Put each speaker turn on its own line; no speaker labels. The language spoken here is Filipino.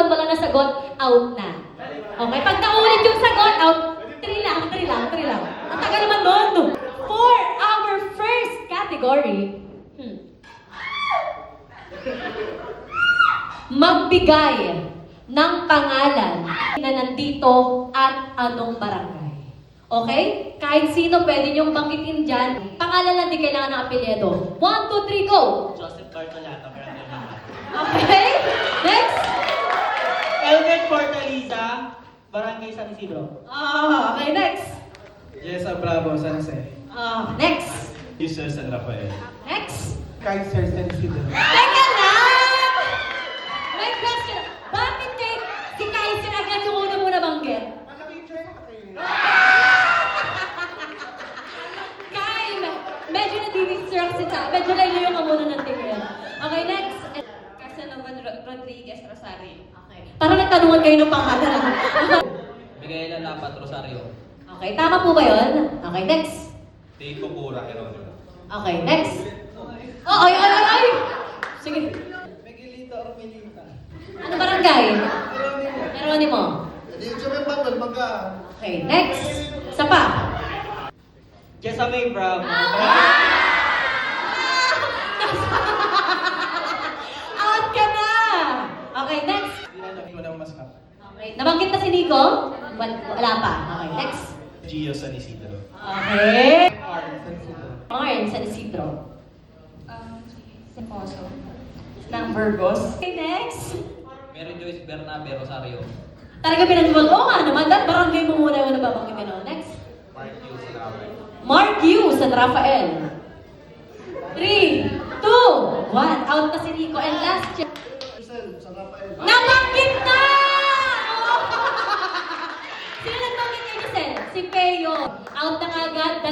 sumunod, wala na sagot, out na. Okay, pag naulit yung sagot, out. 3 lang. Ang tagal naman doon. For our first category, magbigay ng pangalan na nandito at anong barangay. Okay? Kahit sino pwede niyong banggitin dyan. Pangalan lang, di kailangan ng apelyido. 1, 2, 3, go!
Joseph Bartolata, barangay naman.
Okay? Next?
Elvin Fortaleza, barangay San Isidro.
Okay, next?
Jessa Bravo, San Jose.
Next?
Jesus San Rafael.
Next?
Kaiser San Isidro.
Teka lang! May question. Bakit si Kaiser agad yung una mo nabanggit? Kai, medyo nadidistract si Ta. Medyo layo ka muna ng tingin. Okay, next.
Casanova Rodriguez Rosario.
Okay. Parang nagtanungan kayo ng pangalan.
Miguel Lapat, Rosario.
Okay, tama po ba yun? Okay, next.
Tito Cura, Heronimo.
Okay, next. Oh, ay! Sige.
Miguelito Ormelita.
Ano barangay? Geronimo. Okay, next. Isa pa.
Jessa May Bravo.
Out ka na! Okay, next.
Hindi ko na maskap.
Okay, nabanggit na si Nico? Wala pa. Okay, next.
Gio San Isidro.
Okay.
R. San Isidro.
Arn San Isidro.
Si Poso.
Ng Burgos. Okay, next.
Mary Joyce Bernabe, Rosario.
Talaga pinag-ibag. Oo nga naman. That barangay mo muna yung nababanggit ka na. Next.
Mark Yu San Rafael.
Mark Yu San Rafael. 3, 2, 1. Out na si Nico. And last check.
San Rafael.
Nabanggit na! Sino nagbanggit kay Giselle? Si Peo. Out na agad.